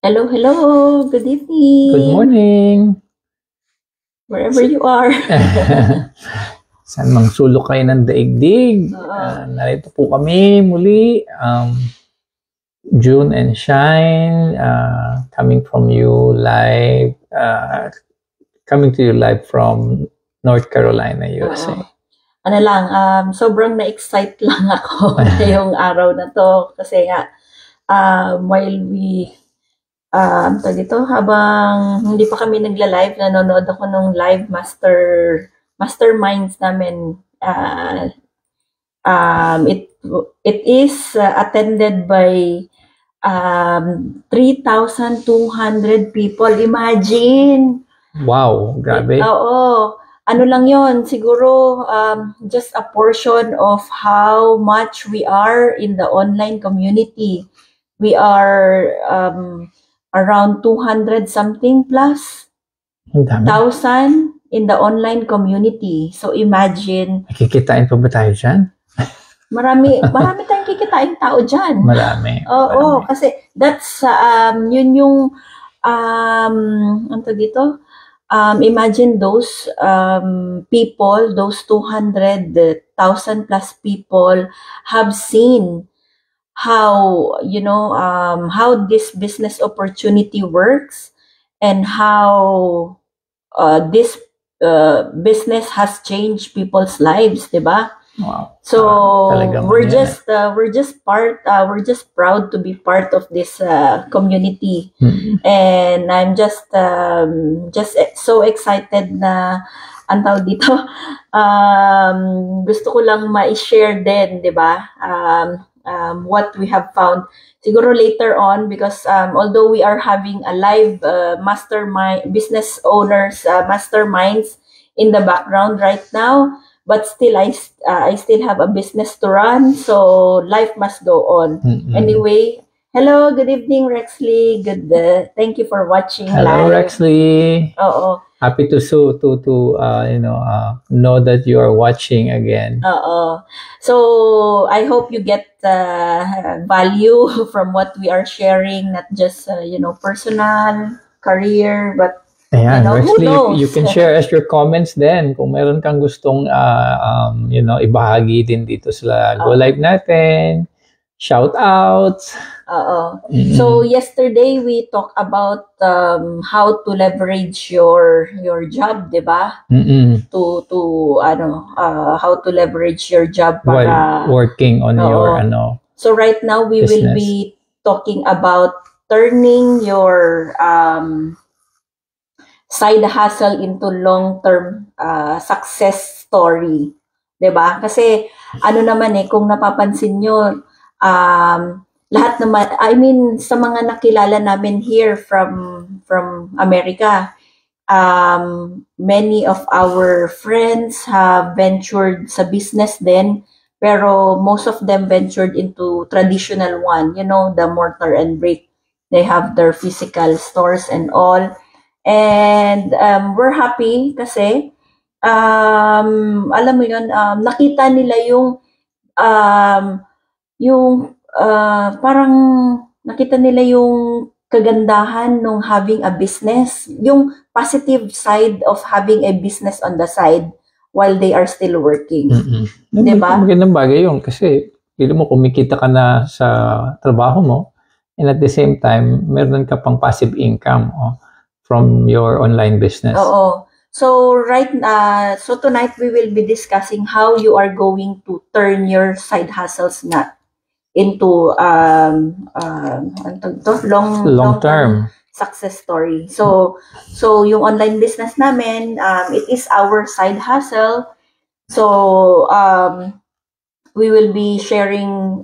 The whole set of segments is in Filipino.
Hello, hello. Good Good evening. morning! Wherever you are. Saan mang sulok kayo ng daigdig? Narito po kami muli. June and Shine, coming to you live from North Carolina, USA. Ano lang, sobrang na-excite lang ako ngayong araw na to kasi nga while we habang hindi pa kami nagla-live, nanonood ako nung live masterminds namin. It is attended by 3,200 people. Imagine! Wow, grabe. Oo. Ano lang yon, siguro just a portion of how much we are in the online community. We are around 200 something plus Ang dami. thousand in the online community. So imagine, Nakikitain pa ba tayo dyan? marami tayong kikitain tao dyan. Marami. Oo, kasi that's yun yung ano dito? Imagine those people, those 200,000 plus people have seen how, how this business opportunity works and how this business has changed people's lives, diba? Wow. So Talagang we're ano yan, we're just proud to be part of this community. Mm. And I'm just so excited na ang tawag dito, gusto ko lang ma-share din, 'di ba? What we have found. Siguro later on, because although we are having a live mastermind business owners masterminds in the background right now, but still I still have a business to run, so life must go on. Mm-mm. Anyway, hello, good evening, Rexley. Thank you for watching Hello, live. Rexley. Oo. Happy to know that you are watching again. Oo. So I hope you get value from what we are sharing, not just personal, career, but Ayan, who Rexley, knows? you can share us your comments then kung meron kang gustong ibahagi din dito sa Go Live natin, shout outs. Oo. So yesterday we talked about how to leverage your job, 'di ba? How to leverage your job para while working on your So right now we will business. be talking about turning your side hustle into long-term success story. 'Di ba? Kasi ano naman kung napapansin nyo, lahat naman, I mean, sa mga nakilala namin here from America, many of our friends have ventured sa business din, pero most of them ventured into traditional one, the mortar and brick. They have their physical stores and all. And we're happy kasi alam mo yun, nakita nila parang nakita nila yung kagandahan ng having a business, yung positive side of having a business on the side while they are still working. Diba? Magandang bagay yun kasi pili mo kumikita ka na sa trabaho mo and at the same time meron ka pang passive income from your online business. Oo. So tonight we will be discussing how you are going to turn your side hustles into long-term success story. So yung online business namin, it is our side hustle. So we will be sharing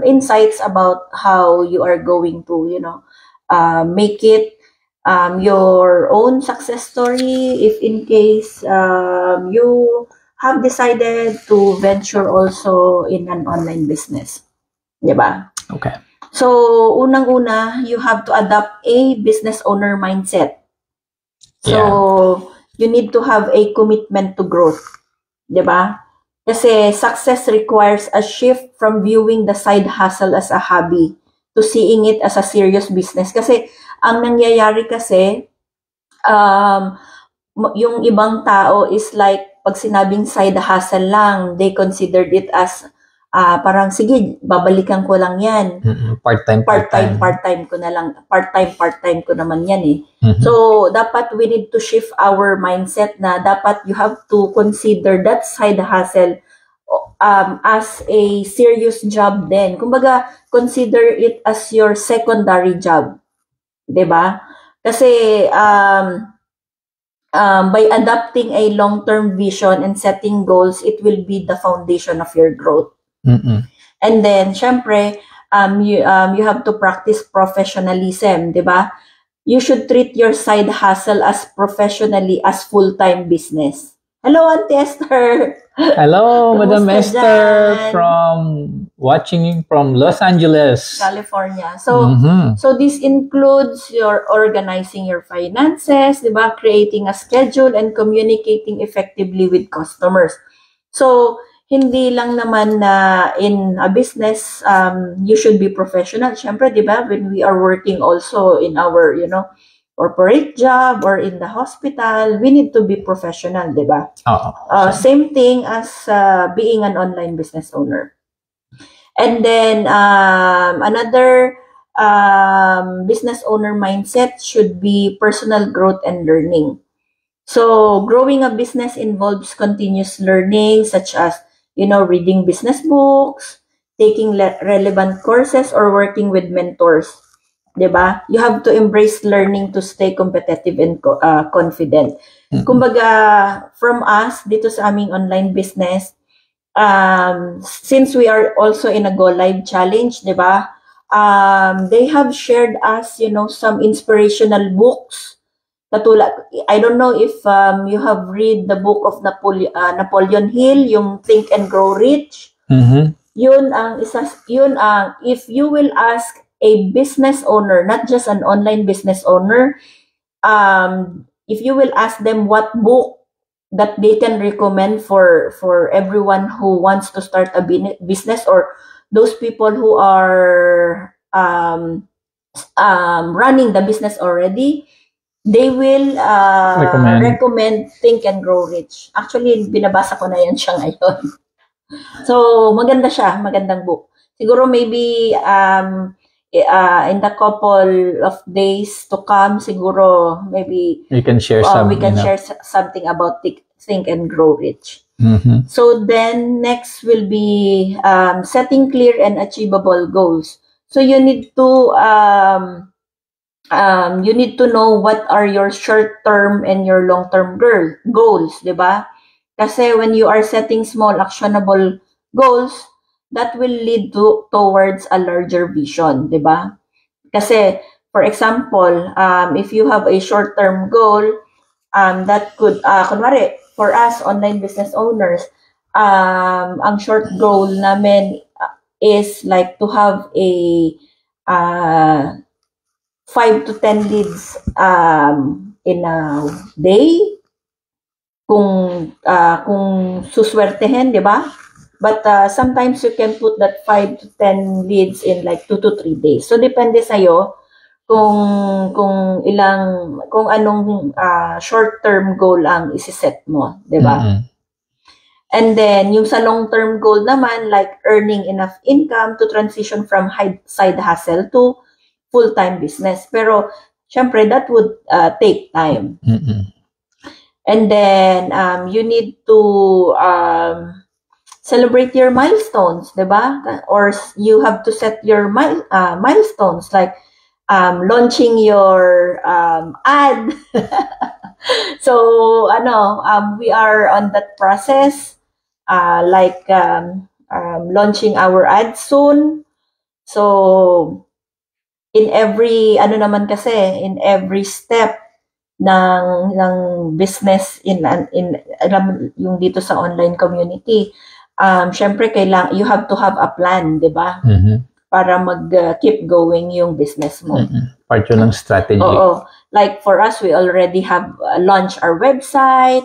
insights about how you are going to make it your own success story if in case you have decided to venture also in an online business. Diba? Okay. So, unang-una, you have to adopt a business owner mindset. So, you need to have a commitment to growth. Diba? Kasi success requires a shift from viewing the side hustle as a hobby to seeing it as a serious business. Kasi ang nangyayari kasi, yung ibang tao is like, pag sinabing side hustle lang, they considered it as parang, sige, babalikan ko lang yan. Part-time ko na lang. Part-time ko naman yan eh. So, dapat we need to shift our mindset na dapat you have to consider that side hustle as a serious job din. Kumbaga, consider it as your secondary job. 'Di ba? Kasi by adopting a long-term vision and setting goals, it will be the foundation of your growth. And then, syempre, you have to practice professionalism, 'di ba? You should treat your side hustle as professionally as full-time business. Hello, Auntie Esther. Hello, Madam Esther watching from Los Angeles, California. So this includes your organizing your finances, 'di ba? Creating a schedule and communicating effectively with customers. So hindi lang naman na in a business you should be professional. Syempre, 'di ba? When we are working also in our, corporate job or in the hospital, we need to be professional, di ba? Same thing as being an online business owner. And then another business owner mindset should be personal growth and learning. So growing a business involves continuous learning, such as reading business books, taking relevant courses, or working with mentors. Diba? You have to embrace learning to stay competitive and confident. Kumbaga, from us, dito sa aming online business, since we are also in a Go Live challenge, diba? They have shared us, some inspirational books. I don't know if you have read the book of Napoleon Hill, yung Think and Grow Rich. Yun ang if you will ask a business owner, not just an online business owner, if you will ask them what book that they can recommend for everyone who wants to start a business, or those people who are running the business already, they will recommend Think and Grow Rich. Actually, binabasa ko na yan siya ngayon. So, magandang book. Siguro maybe in the couple of days to come, siguro maybe we can share share something about Think and Grow Rich. So then next will be setting clear and achievable goals. So you need to know what are your short-term and your long-term goals, diba? Kasi when you are setting small actionable goals, that will lead towards a larger vision, di ba? Kasi, for example, if you have a short-term goal, that could, kunwari, for us, online business owners, ang short goal namin is like to have a 5 to 10 leads in a day, kung suswertehin, di ba? But sometimes you can put that 5 to 10 leads in like 2 to 3 days. So depende sa'yo kung anong short-term goal ang isi-set mo, 'di ba? And then yung sa long-term goal naman, like earning enough income to transition from side hustle to full-time business. Pero syempre that would take time. And then you need to celebrate your milestones, diba? Or you have to set your milestones, like launching your ad. So, we are on that process, like launching our ad soon. So, in every step ng business yung dito sa online community, syempre you have to have a plan, 'di ba? Para mag-keep going yung business mo. Part yun ng strategy. Oo. Like for us, we already have launched our website.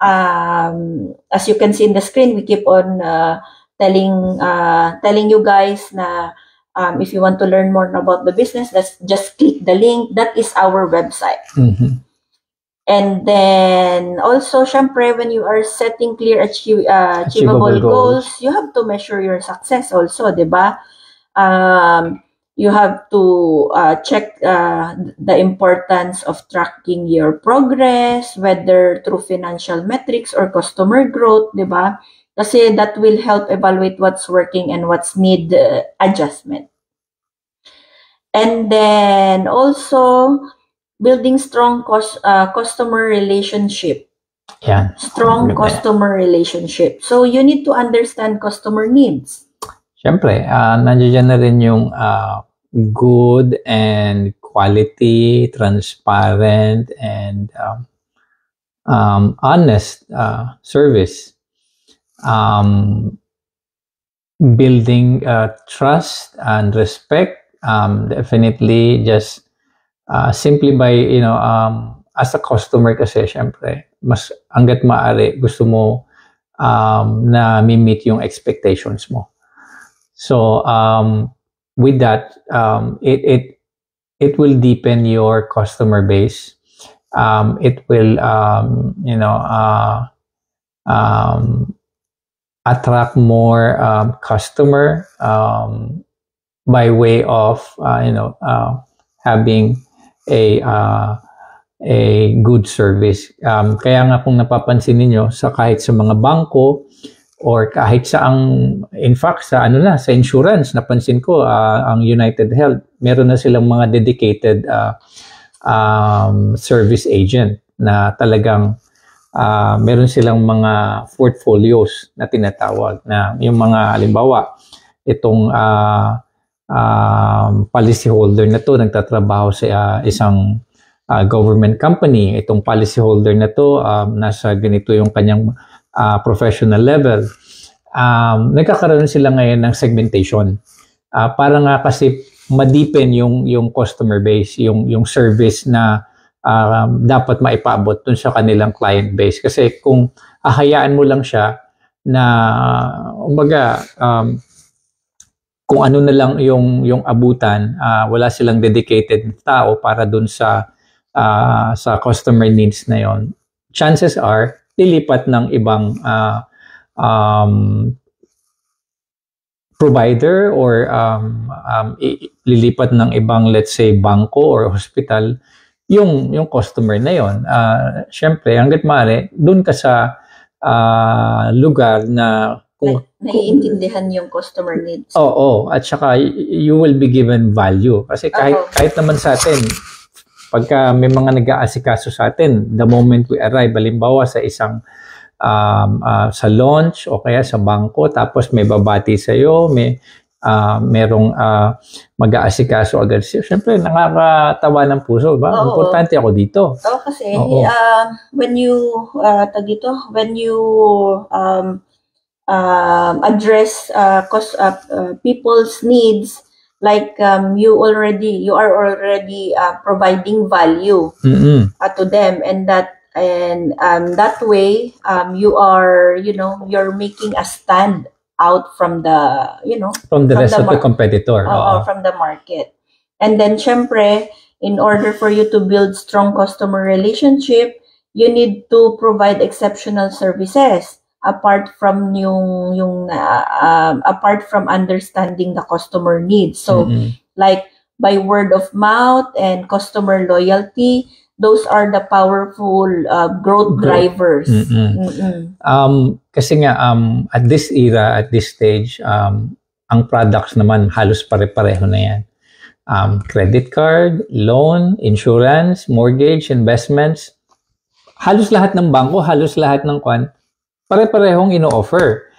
As you can see in the screen, we keep on telling you guys na If you want to learn more about the business, just click the link. That is our website. And then also, syempre, when you are setting clear achievable goals, you have to measure your success also, di ba? You have to check the importance of tracking your progress, whether through financial metrics or customer growth, di ba? Kasi that will help evaluate what's working and what's need adjustment. And then also, building strong customer relationship. Yeah. Strong customer relationship. So, you need to understand customer needs. Siyempre, nandiyan na rin yung good and quality, transparent, and honest service. Building trust and respect. Definitely just simply by, as a customer kasi, syempre, mas hanggat maaari, gusto mo na meet yung expectations mo. So, with that, it will deepen your customer base. It will, attract more customer by way of, having a good service. Kaya nga kung napapansin niyo kahit sa mga bangko or kahit sa in fact sa sa insurance, napansin ko ang United Health, meron na silang mga dedicated service agent na talagang meron silang mga portfolios na tinatawag, na yung mga halimbawa itong policy holder na to nagtatrabaho sa isang government company. Itong policy holder na to nasa ganito yung kanyang professional level. Nagkakaroon sila ngayon ng segmentation para nga kasi ma-deepen yung customer base, yung service na dapat maipaabot dun sa kanilang client base. Kasi kung ahayaan mo lang siya na umbaga kung ano na lang yung abutan, wala silang dedicated tao para dun sa customer needs na yon, chances are lilipat ng ibang provider or lilipat ng ibang, let's say, bangko or hospital yung customer na yon. Syempre, hangga't maaari, dun ka sa lugar na kung naiintindihan yung customer needs. Oo, at saka you will be given value. Kasi kahit naman sa atin, pagka may mga nag-aasikaso sa atin, the moment we arrive, halimbawa sa isang sa launch o kaya sa bangko, tapos may babati sa'yo, merong mag-aasikaso agad siya. Siyempre, nakakatawa ng puso, ba? Importante ako dito. Kasi when you address people's needs, like you are already providing value to them, and that way you are you're making a stand out from the from the rest of the competitor, from the market. And then syempre, in order for you to build strong customer relationship, you need to provide exceptional services apart from apart from understanding the customer needs. So like by word of mouth and customer loyalty, those are the powerful growth drivers. Kasi nga at this era, at this stage, ang products naman halos pare-pareho na yan. Credit card, loan, insurance, mortgage, investments, halos lahat ng bangko, halos lahat ng pare-parehong ino-offer.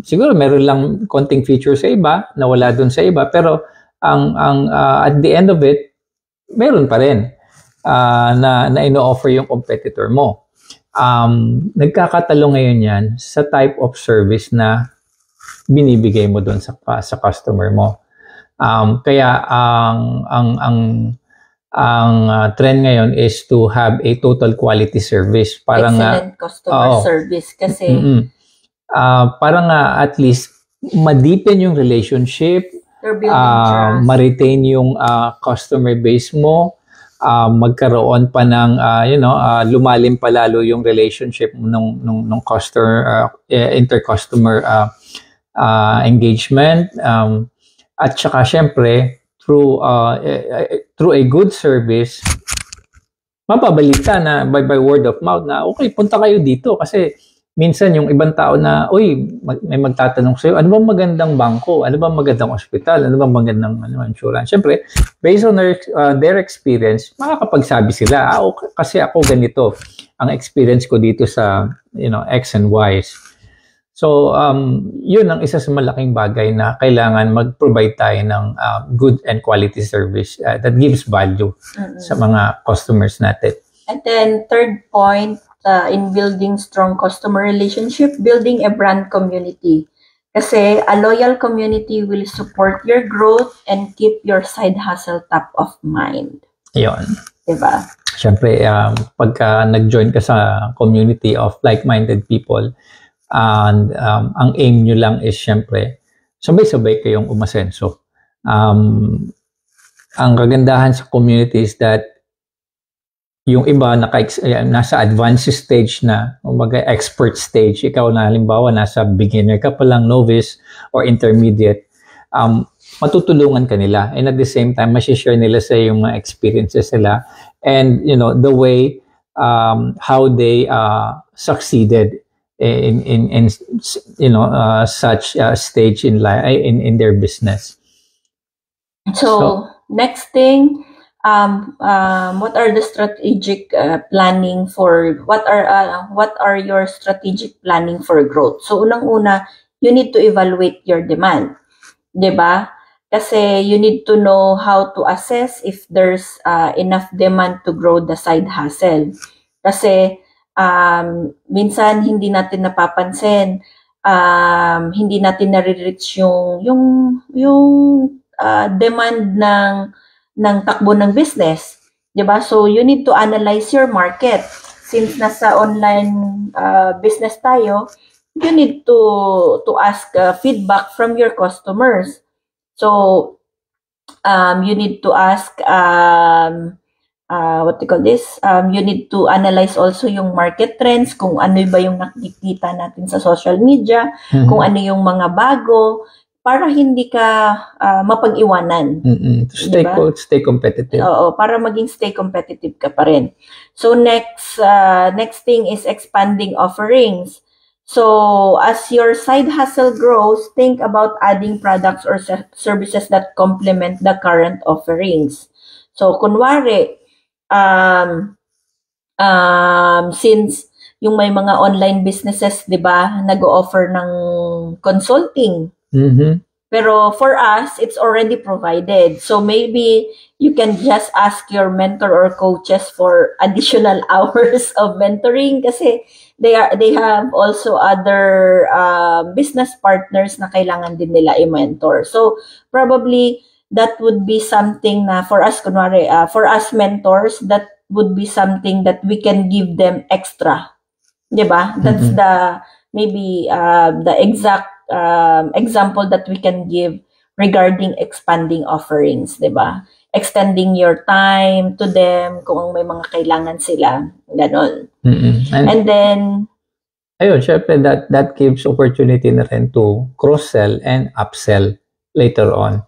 Siguro meron lang konting feature sa iba na wala dun sa iba, pero ang at the end of it, meron pa rin na ino-offer yung competitor mo. Nagkakatalo ngayon yan sa type of service na binibigay mo dun sa customer mo. Kaya ang trend ngayon is to have a total quality service. Excellent customer service kasi para nga at least ma-deepen yung relationship, You're building trust. ma-retain yung customer base mo, magkaroon pa ng lumalim pa lalo yung relationship mo nung customer inter-customer engagement, at saka syempre through a good service mapabalita na by word of mouth na okay, punta kayo dito kasi minsan yung ibang tao na may magtatanong sa'yo, ano bang magandang bangko, ano bang magandang ospital, ano bang magandang insurance. Siyempre, based on their experience, makakapagsabi sila, okay, kasi ako ganito ang experience ko dito sa X and Y. So, yun ang isa sa malaking bagay na kailangan mag-provide tayo ng good and quality service that gives value sa mga customers natin. And then, third point, in building strong customer relationship, building a brand community. Kasi a loyal community will support your growth and keep your side hustle top of mind. Yun. Diba? Siyempre, pagka nag-join ka sa community of like-minded people, and ang aim nyo lang is syempre sabay-sabay kayong umasenso. Ang kagandahan sa community is that yung iba nasa advanced stage na, umaga expert stage, ikaw na halimbawa nasa beginner ka pa lang, novice or intermediate, matutulungan ka nila, and at the same time masishare nila sa yung mga experiences nila and the way how they succeeded in such stage in life in their business. So next thing, what are the strategic planning for what are your strategic planning for growth? So unang-una, you need to evaluate your demand, 'di ba? Kasi you need to know how to assess if there's enough demand to grow the side hustle. Kasi minsan hindi natin napapansin, hindi natin nare-reach yung demand ng takbo ng business, 'di ba? So you need to analyze your market. Since nasa online business tayo, you need to ask feedback from your customers. So you need to ask you need to analyze also yung market trends, kung ano ba yung nakikita natin sa social media, kung ano yung mga bago, para hindi ka mapag-iwanan. To stay competitive. Oo, para maging stay competitive ka pa rin. So next thing is expanding offerings. So as your side hustle grows, think about adding products or services that complement the current offerings. So kunwari, since yung may mga online businesses, 'di ba, nag-o-offer ng consulting. Pero for us, it's already provided. So maybe you can just ask your mentor or coaches for additional hours of mentoring kasi they have also other business partners na kailangan din nila i-mentor. So probably that would be something na for us, kunwari, for us mentors, that would be something that we can give them extra. Diba? That's maybe the exact example that we can give regarding expanding offerings, diba? Extending your time to them kung may mga kailangan sila. Ganon. And then, ayun, syempre that gives opportunity na rin to cross-sell and upsell later on.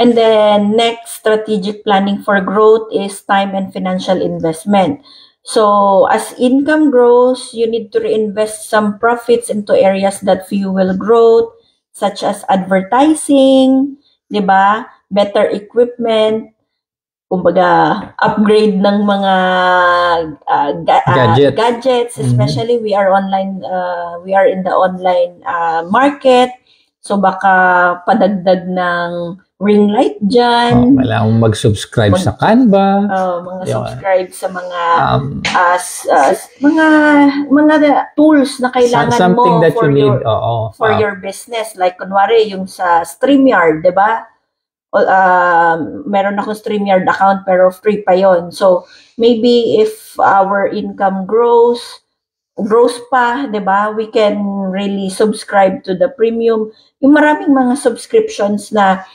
And then next strategic planning for growth is time and financial investment. So as income grows, you need to reinvest some profits into areas that fuel growth, such as advertising, 'di ba? Better equipment, kumbaga upgrade ng mga gadgets, especially we are in the online market. So baka padagdag ng ring light dyan. Kailangan mag-subscribe sa Canva. Subscribe sa mga mga tools na kailangan mo that for you need for your business. Like kunwari yung sa StreamYard, 'di ba? Meron akong StreamYard account pero free pa yon. So maybe if our income grows pa, 'di ba? We can really subscribe to the premium, yung maraming mga subscriptions na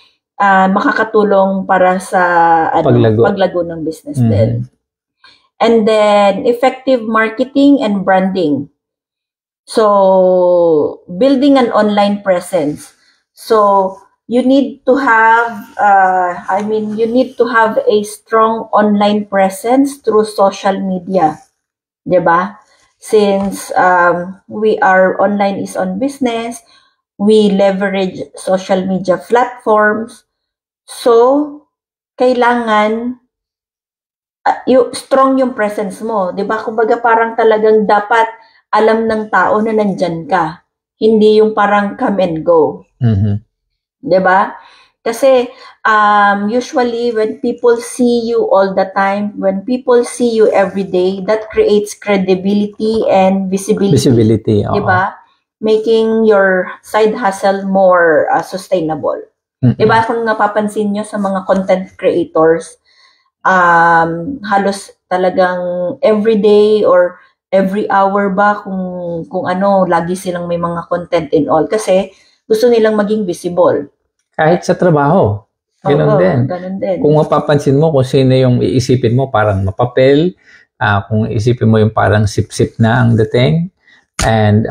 makakatulong para sa paglago ng business din. And then effective marketing and branding. So building an online presence. So you need to have you need to have a strong online presence through social media, 'di ba? Since we are online is on business, we leverage social media platforms. So kailangan strong yung presence mo, 'di ba? Kumbaga parang talagang dapat alam ng tao na nandyan ka. Hindi yung parang come and go. 'Di ba? Kasi usually when people see you all the time, when people see you every day, that creates credibility and visibility. 'Di ba? Making your side hustle more sustainable. 'Di ba? Kung napapansin nyo sa mga content creators, halos talagang every day or every hour ba kung ano, lagi silang may mga content and all kasi gusto nilang maging visible. Kahit sa trabaho. Ganun din. Kung mapapansin mo kung sino yung iisipin mo parang mapapel, kung iisipin mo yung parang sip-sip na ang dating, and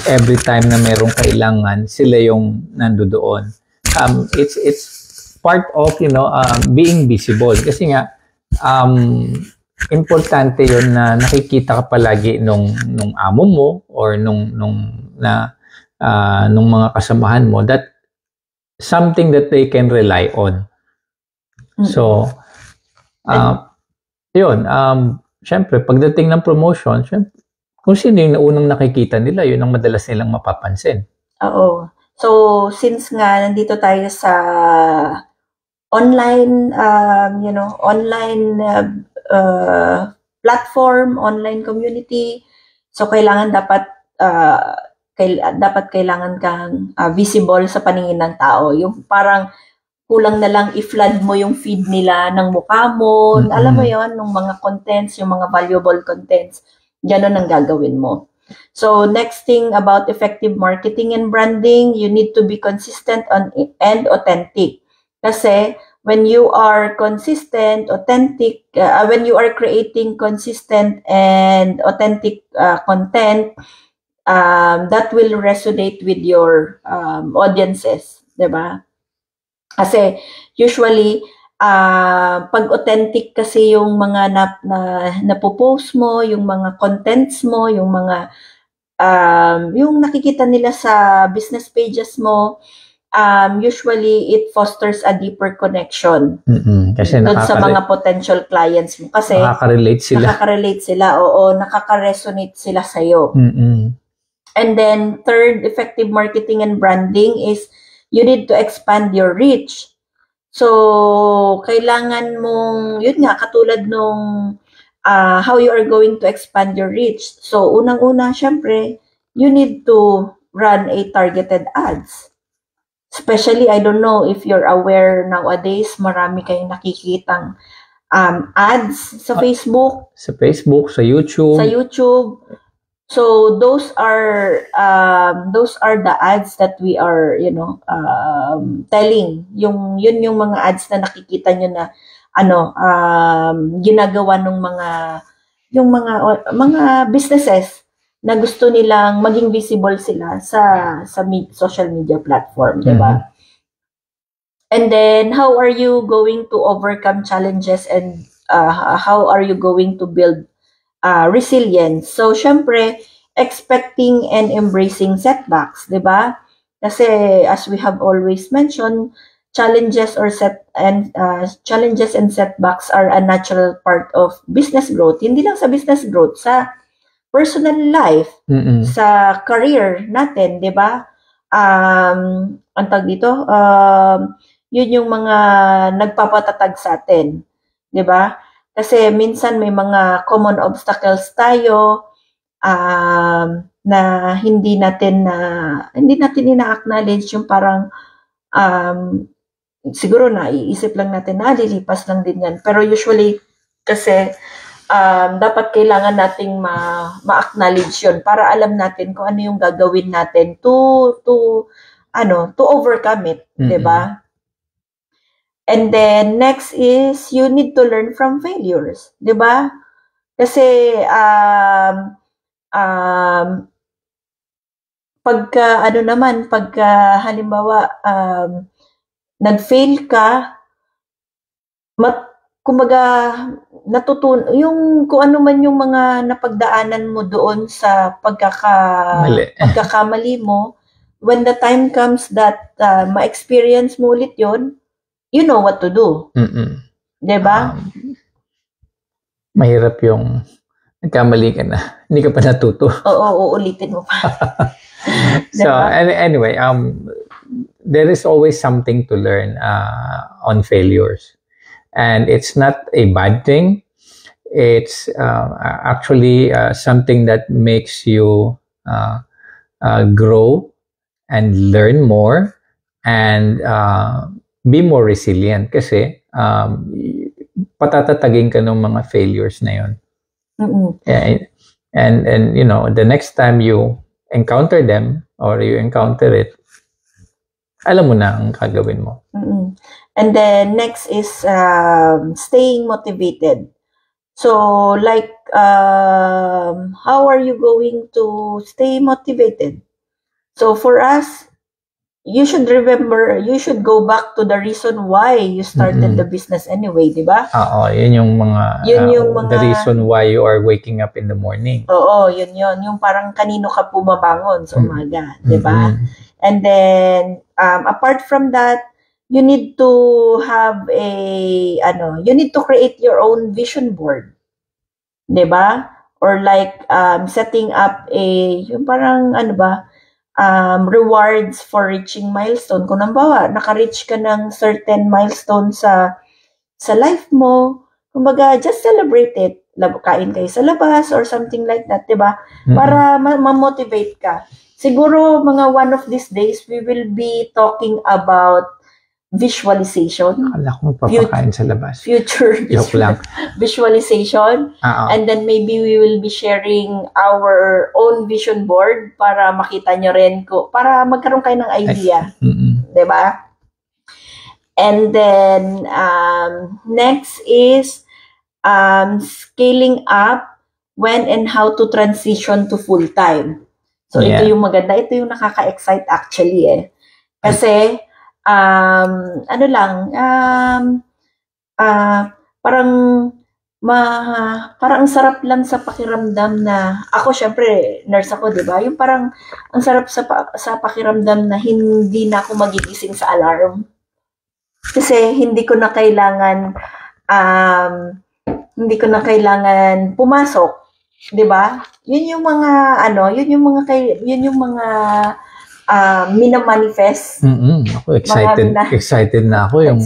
every time na merong kailangan, sila yung nandoon. It's part of, being visible. Kasi nga, importante yun na nakikita ka palagi nung amo mo or nung mga kasamahan mo, that something that they can rely on. So, yun, syempre, pagdating ng promotion, syempre, kung sino yung unang nakikita nila, yun ang madalas nilang mapapansin. Oo. So, since nga nandito tayo sa online, online platform, online community, so kailangan dapat kailangan kang visible sa paningin ng tao. Yung parang kulang na lang i-flood mo yung feed nila ng mukha mo. Alam mo yon, ng mga contents, yung mga valuable contents. Ganon ang gagawin mo. So, next thing about effective marketing and branding, you need to be consistent and authentic. Kasi when you are consistent, authentic, when you are creating consistent and authentic content, that will resonate with your audiences, 'di ba? Kasi usually pag authentic kasi yung mga napopost mo, yung mga contents mo, yung mga yung nakikita nila sa business pages mo, usually it fosters a deeper connection. Kasi doon sa mga potential clients mo kasi nakaka-relate sila, oo, nakaka-resonate sila sa iyo. And then third, effective marketing and branding is you need to expand your reach. So, kailangan mong, yun nga, katulad nung how you are going to expand your reach. So, unang-una, syempre, you need to run a targeted ads. Especially, I don't know if you're aware nowadays, marami kayong nakikitang ads sa Facebook. Sa Facebook, sa YouTube. Sa YouTube. So those are the ads that we are telling. Yun yung mga ads na nakikita nyo na ginagawa ng mga businesses na gusto nilang maging visible sila sa social media platform, di ba? And then how are you going to overcome challenges and how are you going to build resilience? So, syempre, expecting and embracing setbacks, di ba? Kasi, as we have always mentioned, challenges and setbacks are a natural part of business growth. Hindi lang sa business growth, sa personal life, sa career natin, di ba? Ang tawag dito, yun yung mga nagpapatatag sa atin, di ba? Kasi minsan may mga common obstacles tayo na hindi natin ina-acknowledge, yung parang siguro na iisip lang natin na lilipas lang din yan. Pero usually kasi dapat kailangan nating ma-acknowledge yun para alam natin kung ano yung gagawin natin to overcome it, di ba? And then next is you need to learn from failures, di ba? Kasi pagka halimbawa nag-fail ka, kumbaga yung kung ano man yung mga napagdaanan mo doon sa pagkakamali mo, when the time comes that ma-experience mo ulit yun, you know what to do. Diba? Mahirap yung nagkamali ka na, hindi ka pa natuto. Oo, uulitin mo pa. So anyway, there is always something to learn on failures. And it's not a bad thing. It's actually something that makes you grow and learn more and be more resilient kasi patatatagin ka ng mga failures na yun. And you know, the next time you encounter them or you encounter it, alam mo na ang gagawin mo. And then next is staying motivated. So like how are you going to stay motivated? So for us, you should go back to the reason why you started the business anyway, di ba? Yun yung mga the reason why you are waking up in the morning. Yun yung parang kanino ka bumabangon sa umaga, di ba? And then apart from that, you need to have you need to create your own vision board. 'Di ba? Or like setting up yung parang rewards for reaching milestone. Kung halimbawa, naka-reach ka ng certain milestone sa life mo, kumbaga just celebrate it. Kain kayo sa labas or something like that, 'di ba? Para ma-motivate ka. Siguro mga one of these days we will be talking about visualization. Akala ko magpapakain sa labas. Future Joke lang. Visualization. And then maybe we will be sharing our own vision board para makita nyo rin para magkaroon kayo ng idea. Diba? And then next is scaling up when and how to transition to full-time. So ito yung maganda. Ito yung nakaka-excite actually Kasi parang ang sarap lang sa pakiramdam na ako syempre nurse ako, 'di ba? Yung parang ang sarap sa pakiramdam na hindi na ako magigising sa alarm. Kasi hindi ko na kailangan pumasok, 'di ba? Yun yung mga minamanifest. Ako excited na ako. Yung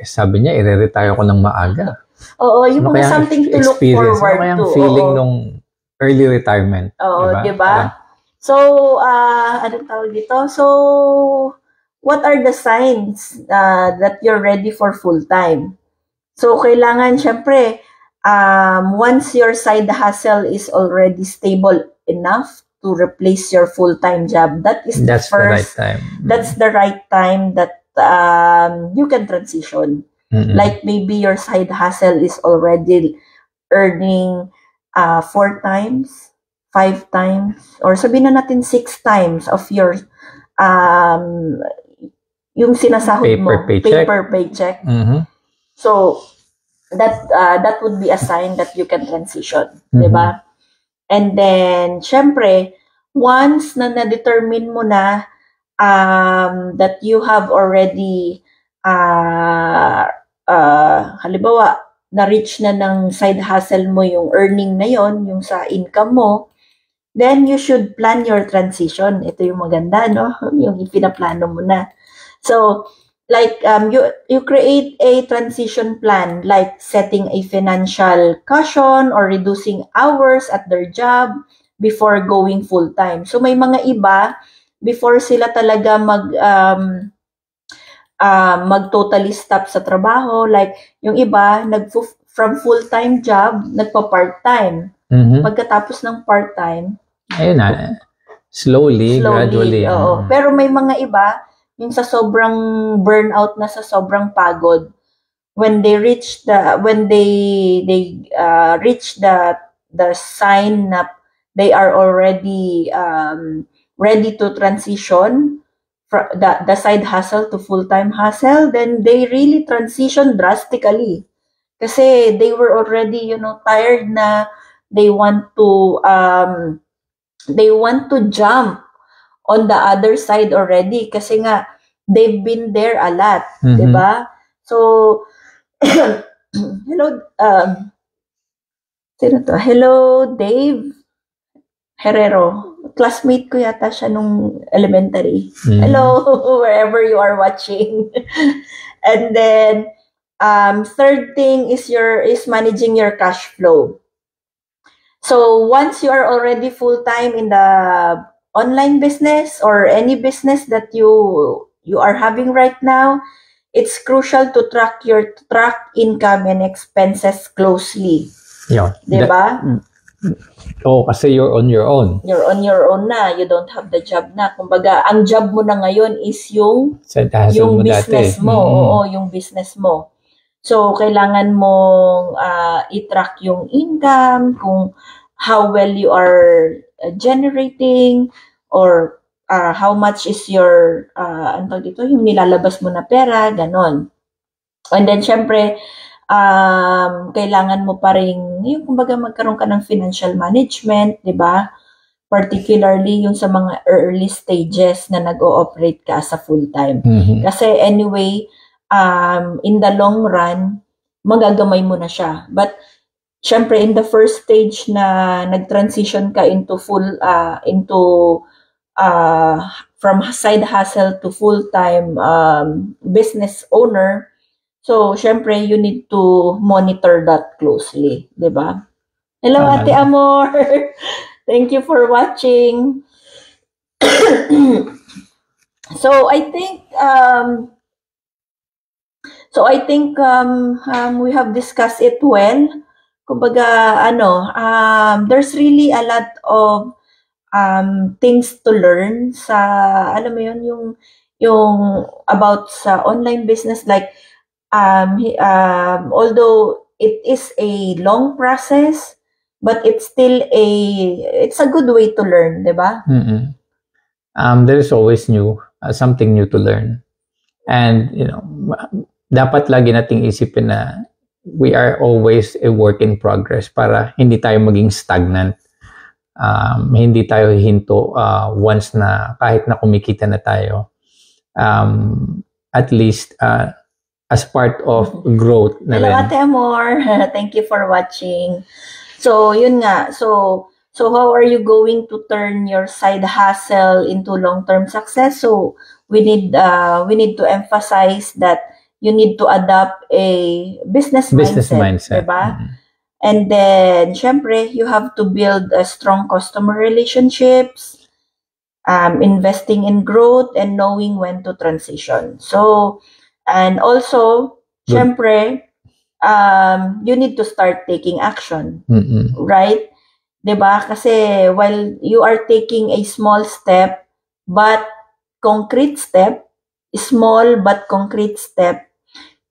sabi niya, i-retire ako ng maaga. Oo, yung mga something to look forward to. Yung feeling nung early retirement. Oo, diba? So, anong tawag dito? So, what are the signs that you're ready for full-time? So, kailangan, syempre, once your side hustle is already stable enough to replace your full-time job, that's the right time. That's the right time that you can transition. Like maybe your side hustle is already earning 4 times, 5 times, or sabihin na natin 6 times of your yung sinasahod mo, paper paycheck. So that would be a sign that you can transition, diba? And then, syempre, once na na-determine mo na that you have already, halimbawa, na-reach na ng side hustle mo yung earning na yon, yung sa income mo, then you should plan your transition. Ito yung maganda, no? Yung ipinaplano mo na. So, like, you create a transition plan, like setting a financial cushion or reducing hours at their job before going full-time. So, may mga iba, before sila talaga mag-totally stop sa trabaho, like, yung iba, from full-time job, nagpa-part-time. Pagkatapos ng part-time, ayun na, slowly, gradually. Oo. Pero may mga iba, yung sa sobrang burnout na, sa sobrang pagod, when they reach the sign na they are already ready to transition from the side hustle to full-time hustle, then they really transition drastically. Kasi they were already, tired na, they want to jump on the other side already kasi nga they've been there a lot, 'di ba? So hello, sino to? Hello, Dave Herrero. Classmate ko yata siya nung elementary. Hello, wherever you are watching. And then third thing is managing your cash flow. So once you are already full-time in the online business or any business that you are having right now, it's crucial to track income and expenses closely. Yeah. Diba? Kasi you're on your own. You're on your own na. You don't have the job na. Kumbaga, ang job mo na ngayon is yung business mo. Oo, yung business mo. So, kailangan mong i-track yung income, kung how well you are generating, or how much is your, yung nilalabas mo na pera, ganon. And then, syempre, kailangan mo pa rin, yung kumbaga magkaroon ka ng financial management, di ba? Particularly yung sa mga early stages na nag-ooperate ka sa full-time. Kasi anyway, in the long run, magagamay mo na siya. But, syempre, in the first stage na nag-transition ka into from side hustle to full-time business owner, so, syempre, you need to monitor that closely, di ba? Hello, Ate Amor! Thank you for watching. So, I think we have discussed it well. Kumbaga, there's really a lot of things to learn sa, alam mo yun, yung about sa online business, like, although it is a long process, but it's still it's a good way to learn, di ba? There is always something new to learn. And, dapat lagi nating isipin na we are always a work in progress para hindi tayo maging stagnant. Hindi tayo hinto once na kahit na kumikita na tayo. At least, as part of growth na Hello, rin. Ate Amor. Thank you for watching. So, yun nga. So how are you going to turn your side hustle into long-term success? So, we need to emphasize that you need to adopt a business mindset. Diba? And then, syempre, you have to build a strong customer relationships, investing in growth, and knowing when to transition. So, and also, syempre, you need to start taking action, right? Diba? Kasi while you are taking a small step, but concrete step, small but concrete step,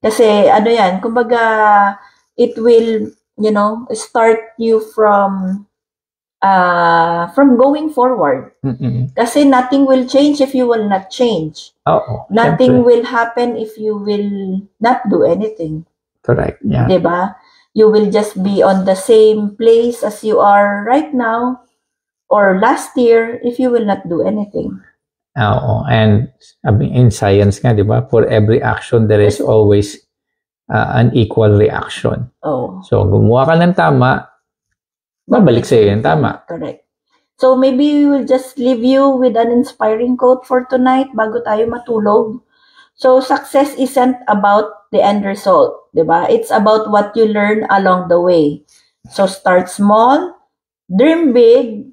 kasi kumbaga, it will, start you from going forward. Kasi nothing will change if you will not change. Nothing will happen if you will not do anything. Correct. Yeah. Diba? You will just be on the same place as you are right now or last year if you will not do anything. And in science nga, diba? For every action, there is always an equal reaction. So, gumawa ka ng tama, babalik sa'yo yung tama. Correct. So, maybe we will just leave you with an inspiring quote for tonight bago tayo matulog. So, success isn't about the end result, diba? It's about what you learn along the way. So, start small, dream big,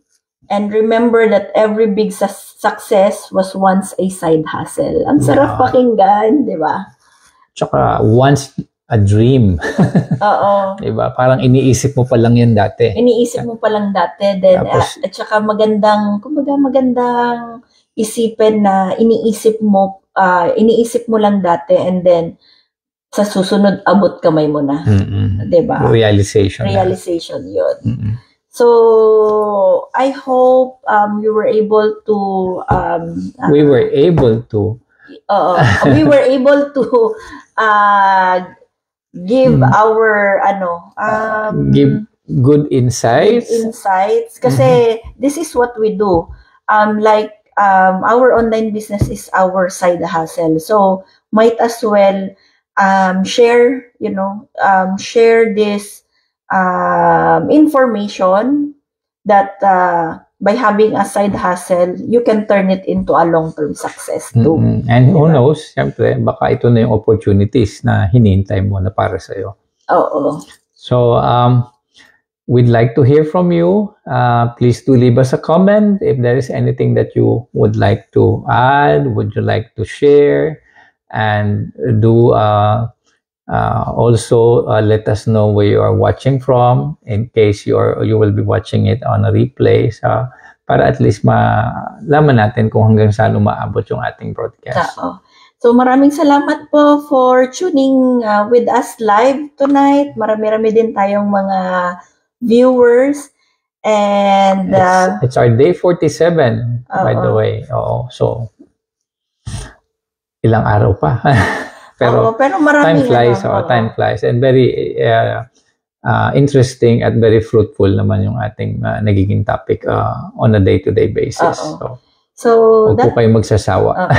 and remember that every big success was once a side hustle. Ang sarap pakinggan, diba? Tsaka, once a dream. Oo. Diba? Parang iniisip mo pa lang yan dati. Iniisip mo pa lang dati. Then, Tapos, at saka magandang isipin na iniisip mo lang dati, and then sa susunod abot kamay mo na. Diba? Realization yun. So I hope you were able to we were able to give our give good insights. Kasi this is what we do. Our online business is our side hustle. So might as well share this information that by having a side hustle, you can turn it into a long-term success too. And who knows, siyempre, baka ito na yung opportunities na hinihintay mo na para sa'yo. Oo. So, we'd like to hear from you. Please do leave us a comment if there is anything that you would like to add, would you like to share, and do also let us know where you are watching from in case you will be watching it on a replay, para at least malaman natin kung hanggang saan umaabot yung ating broadcast. So maraming salamat po for tuning with us live tonight. Marami-rami din tayong mga viewers, and it's our day 47 by the way. So ilang araw pa. Pero marami time flies, and very interesting at very fruitful naman yung ating nagiging topic on a day-to-day basis. So huwag po kayong magsasawa.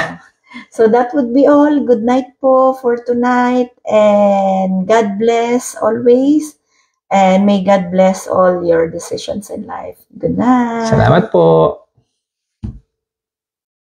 So that would be all. Good night po for tonight, and God bless always, and may God bless all your decisions in life. Good night. Salamat po.